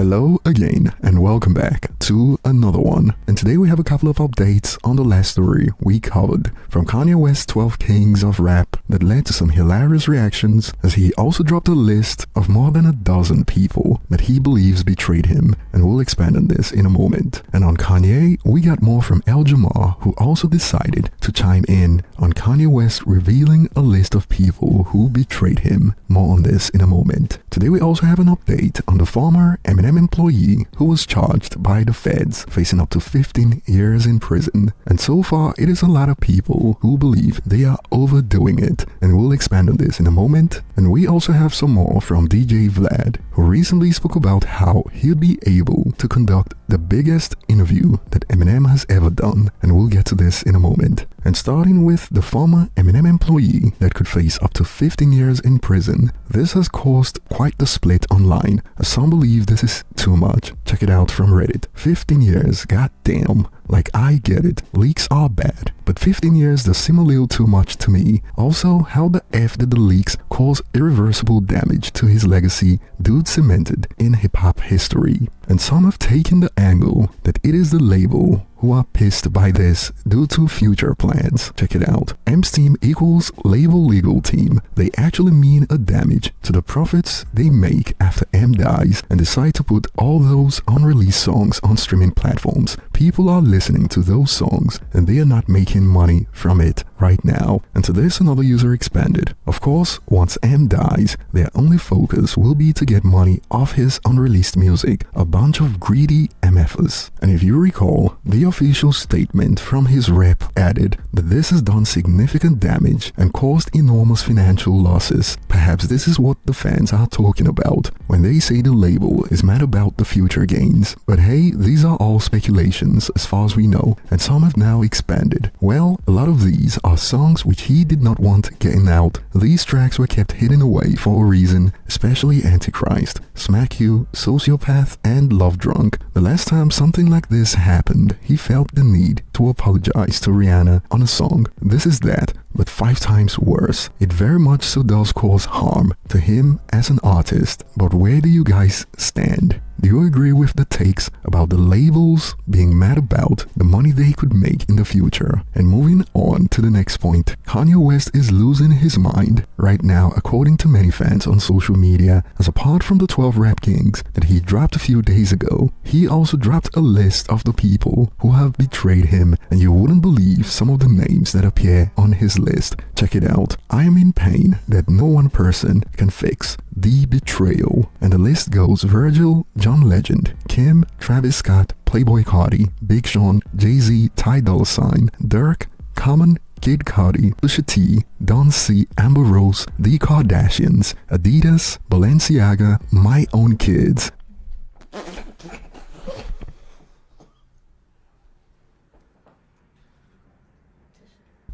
Hello again and welcome back to another one. And today we have a couple of updates on the last story we covered from Kanye West's 12 Kings of Rap that led to some hilarious reactions, as he also dropped a list of more than a dozen people that he believes betrayed him, and we'll expand on this in a moment. And on Kanye, we got more from Jamar, who also decided to chime in on Kanye West revealing a list of people who betrayed him. More on this in a moment. Today we also have an update on the former Eminem employee who was charged by the feds, facing up to 15 years in prison. And so far, it is a lot of people who believe they are overdoing it, and we'll expand on this in a moment. And we also have some more from DJ VLAD, who recently spoke about how he'll be able to conduct the biggest interview that Eminem has ever done, and we'll get to this in a moment. And starting with the former Eminem employee that could face up to 15 years in prison, this has caused quite the split online, as some believe this is too much. Check it out from Reddit. 15 years, goddamn. Like, I get it, leaks are bad, but 15 years does seem a little too much to me. Also, how the F did the leaks cause irreversible damage to his legacy dude cemented in hip-hop history? And some have taken the angle that it is the label who are pissed by this due to future plans. Check it out. M's team equals label legal team. They actually mean a damage to the profits they make after M dies and decide to put all those unreleased songs on streaming platforms. People are listening to those songs and they are not making money from it right now. And to this, another user expanded. Of course, once M dies, their only focus will be to get money off his unreleased music. A bunch of greedy MFers. And if you recall, the official statement from his rep added that this has done significant damage and caused enormous financial losses. Perhaps this is what the fans are talking about when they say the label is mad about the future gains. But hey, these are all speculations as far as we know, and some have now expanded. Well, a lot of these are songs which he did not want getting out. These tracks were kept hidden away for a reason, especially Antichrist, Smack You, Sociopath, and Love Drunk. The last time something like this happened, he felt the need to apologize to Rihanna on a song. This is that, but 5 times worse. It very much so does cause harm to him as an artist. But where do you guys stand? Do you agree with the takes about the labels being mad about the money they could make in the future? And moving on to the next point, Kanye West is losing his mind right now, according to many fans on social media, as apart from the 12 Rap Kings that he dropped a few days ago, he also dropped a list of the people who have betrayed him, and you wouldn't believe some of the names that appear on his list. Check it out. I am in pain that no one person can fix. The betrayal. And the list goes Virgil, John Legend, Kim, Travis Scott, Playboi Carti, Big Sean, Jay-Z, Ty Dolla $ign, Dirk, Common, Kid Cudi, Pusha T, Don C, Amber Rose, The Kardashians, Adidas, Balenciaga, My Own Kids,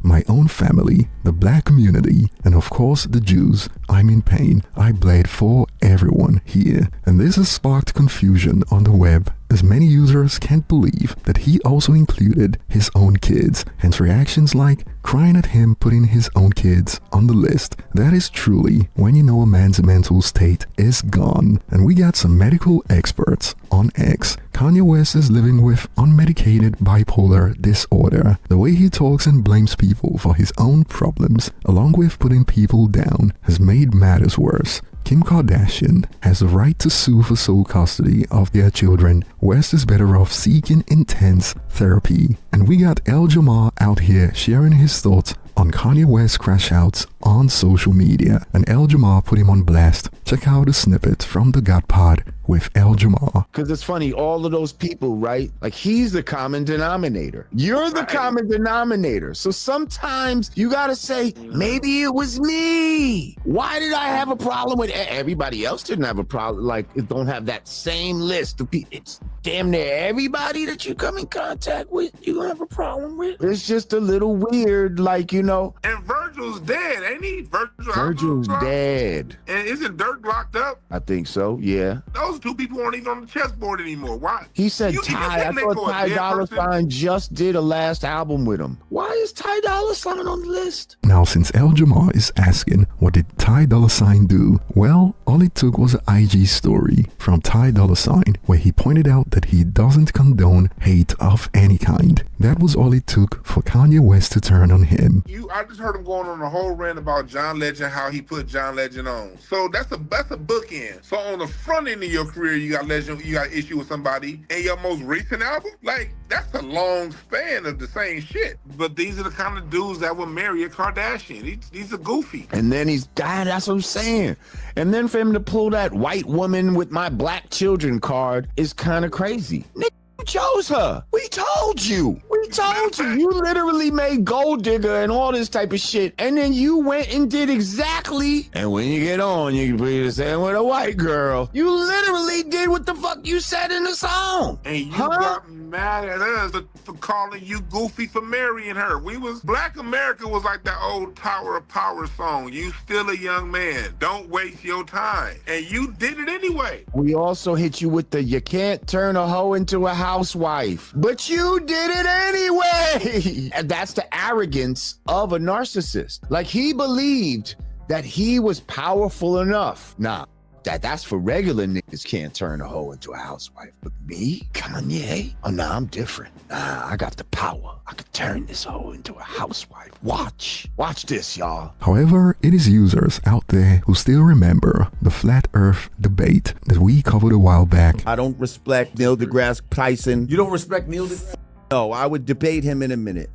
my own family, the black community, and of course the Jews. I'm in pain. I bled for everyone here. And this has sparked confusion on the web, as many users can't believe that he also included his own kids, hence reactions like crying at him putting his own kids on the list. That is truly when you know a man's mental state is gone. And we got some medical experts on X. Kanye West is living with unmedicated bipolar disorder. The way he talks and blames people for his own problems, along with putting people down, has made matters worse. Kim Kardashian has the right to sue for sole custody of their children. West is better off seeking intense therapy. And we got Jamar out here sharing his thoughts on Kanye West's crash outs on social media, and Jamar put him on blast. Check out a snippet from the God Pod with Jamar. Because it's funny, all of those people, right? Like, he's the common denominator. You're the common denominator. So sometimes you gotta say, maybe it was me. Why did I have a problem with everybody else? Didn't have a problem. Like, it don't have that same list of people. It's damn near everybody that you come in contact with, you gonna have a problem with. It's just a little weird, like, you know. And Virgil Virgil's dead, ain't he? Virgil's dead. And isn't Dirk locked up? I think so, yeah. Those two people aren't even on the chessboard anymore. Why? He said Ty. I thought Ty Dolla $ign just did a last album with him. Why is Ty Dolla $ign on the list? Now, since El Jamar is asking, what did Ty Dolla $ign do? Well, all it took was an IG story from Ty Dolla $ign where he pointed out that he doesn't condone hate of any kind. That was all it took for Kanye West to turn on him. I just heard him going on a whole rant about John Legend, how he put John Legend on. So that's a bookend. So on the front end of your career, you got Legend, you got issue with somebody, and your most recent album, like that's a long span of the same shit. But these are the kind of dudes that will marry a Kardashian. These are goofy. And then he's God, that's what I'm saying. And then for him to pull that white woman with my black children card is kind of crazy. Nick, you chose her. We told you. We told you. You literally made Gold Digger and all this type of shit. And then you went and did exactly. And when you get on, you can be the same with a white girl. You literally did what the fuck you said in the song. And you got mad at us for calling you goofy for marrying her. Black America was like that old Tower of Power song. You still a young man. Don't waste your time. And you did it anyway. We also hit you with the you can't turn a hoe into a housewife. But you did it anyway. And that's the arrogance of a narcissist. Like he believed that he was powerful enough. Nah. That's for regular niggas can't turn a hoe into a housewife. But me, Kanye, oh nah, I'm different. Nah, I got the power. I could turn this hoe into a housewife. Watch this, y'all. However, it is users out there who still remember the flat earth debate that we covered a while back. I don't respect Neil deGrasse Tyson. You don't respect Neil deGrasse? No, I would debate him in a minute.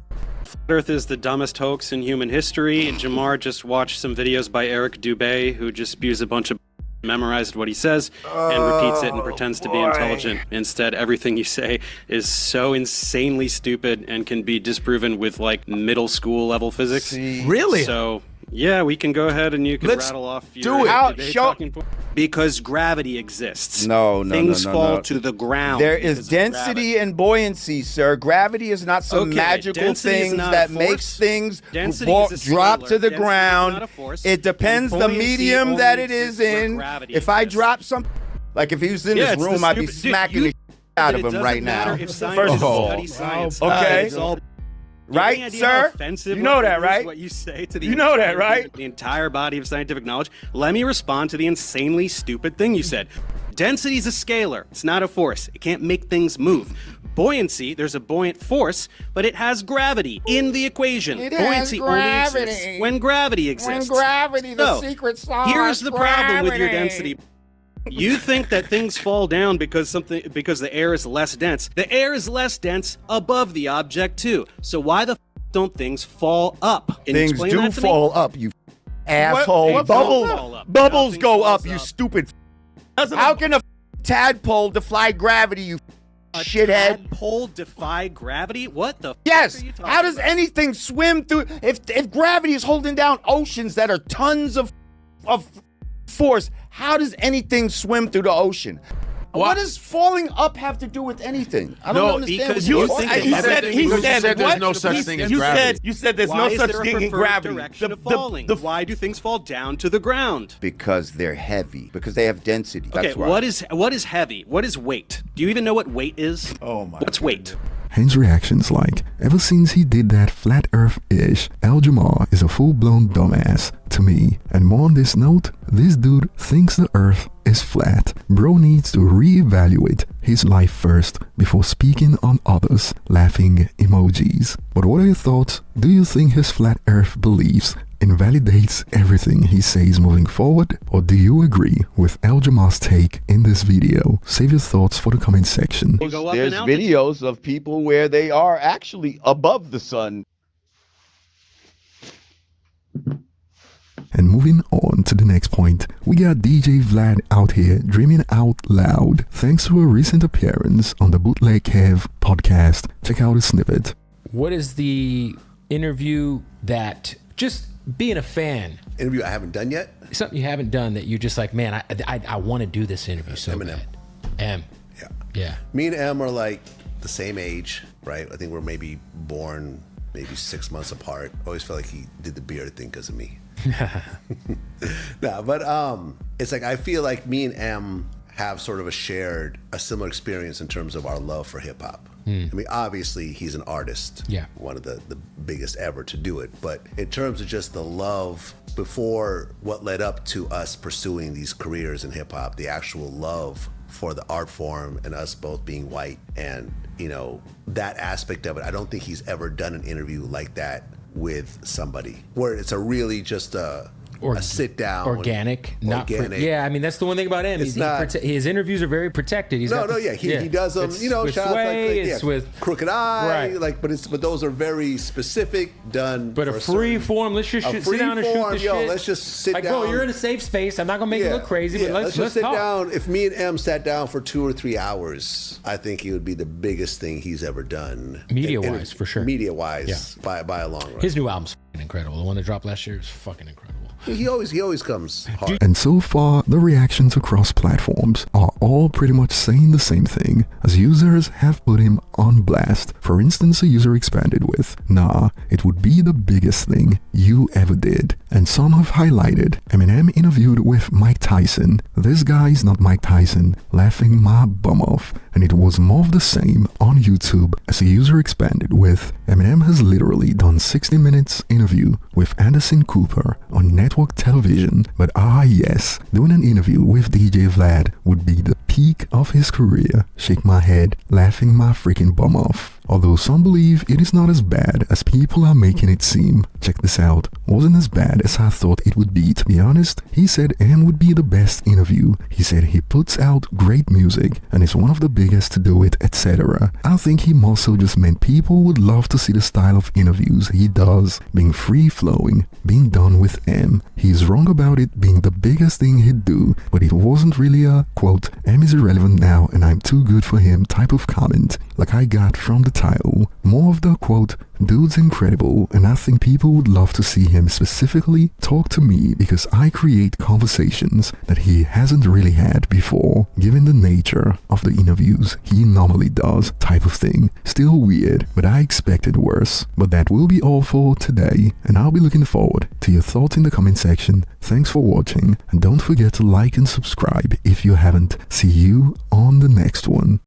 Earth is the dumbest hoax in human history. Jamar just watched some videos by Eric Dubé, who just spews a bunch of memorized what he says and repeats it and pretends to be intelligent. Instead, everything you say is so insanely stupid and can be disproven with like middle school level physics. Really? So yeah, we can go ahead and you can rattle off your debate talking point. Because gravity exists. No. Things fall to the ground. There is density and buoyancy, sir. Gravity is not some magical thing that makes things drop to the ground. It depends the medium that it is in. If I drop some, like if he was in this room, I'd be smacking the shit out of him right now. First of all, okay. Right, sir? You know that, right? What you say to the you know that, right? The entire body of scientific knowledge. Let me respond to the insanely stupid thing you said. Density is a scalar. It's not a force. It can't make things move. Buoyancy, there's a buoyant force, but it has gravity in the equation. Buoyancy only exists when gravity exists. When gravity, the secret sauce. Here's the problem with your density. You think that things fall down because the air is less dense. The air is less dense above the object too. So why the don't things fall up? Can things do fall up, you asshole. Bubbles go up, you stupid. How can a tadpole defy gravity, you shithead? Tadpole defy gravity? What the? Yes. How does anything swim through? If gravity is holding down oceans that are tons of force, how does anything swim through the ocean? What does falling up have to do with anything? I don't understand. Because you said there's no such thing as gravity. You said there's no such thing in gravity. Why do things fall down to the ground? Because they're heavy. Because they have density. Okay, what is heavy? What is weight? Do you even know what weight is? Oh my. What's weight? Hence reactions like, ever since he did that flat earth-ish, El Jamar is a full-blown dumbass to me. And more on this note, this dude thinks the earth is flat. Bro needs to reevaluate his life first before speaking on others. Laughing emojis. But what are your thoughts? Do you think his flat earth beliefs invalidates everything he says moving forward? Or do you agree with El Jamar's take in this video? Save your thoughts for the comment section. There's videos of people where they are actually above the sun. And moving on to the next point, we got DJ VLAD out here dreaming out loud thanks to a recent appearance on the Bootleg Kev podcast. Check out a snippet. What is the interview that just being a fan? Interview I haven't done yet? Something you haven't done that you're just like, man, I want to do this interview so Eminem. bad. Yeah. Me and Em are like the same age, right? I think we're maybe born maybe 6 months apart. Always felt like he did the beard thing because of me. Nah, but it's like I feel like me and M have sort of a similar experience in terms of our love for hip hop. I mean, obviously he's an artist, one of the biggest ever to do it. But in terms of just the love before what led up to us pursuing these careers in hip hop, the actual love for the art form and us both being white and, you know, that aspect of it, I don't think he's ever done an interview like that with somebody where it's a really just a sit down, organic. I mean, that's the one thing about him. His interviews are very protected. He does them. You know, with shout Sway, out with Crooked Eye, but those are very specific, done. But a free form. Let's just sit down and shoot the shit. Let's just sit down. Bro, you're in a safe space. I'm not gonna make it look crazy, but let's just sit down. If me and M sat down for 2 or 3 hours, I think it would be the biggest thing he's ever done, media-wise, for sure. Media-wise, by a long run. His new album's incredible. The one that dropped last year is fucking incredible. He always comes hard. And so far, the reactions across platforms are all pretty much saying the same thing, as users have put him on blast. For instance, a user expanded with, "Nah, it would be the biggest thing you ever did." And some have highlighted Eminem interviewed with Mike Tyson. "This guy's not Mike Tyson, laughing my bum off." And it was more of the same on YouTube, as a user expanded with, "Eminem has literally done 60 minutes interview with Anderson Cooper on network television, but yes, doing an interview with DJ VLAD would be the peak of his career. Shake my head, laughing my freaking bum off." Although some believe it is not as bad as people are making it seem. Check this out. "Wasn't as bad as I thought it would be, to be honest. He said M would be the best interview. He said he puts out great music and is one of the biggest to do it, etc. I think he also just meant people would love to see the style of interviews he does, being free-flowing, being done with M. He's wrong about it being the biggest thing he'd do, but it wasn't really a, quote, M is irrelevant now and I'm too good for him type of comment, like I got from the title. More of the, quote, dude's incredible and I think people would love to see him specifically talk to me because I create conversations that he hasn't really had before, given the nature of the interviews he normally does type of thing. Still weird, but I expected worse." But that will be all for today, and I'll be looking forward to your thoughts in the comment section. Thanks for watching, and don't forget to like and subscribe if you haven't. See you on the next one.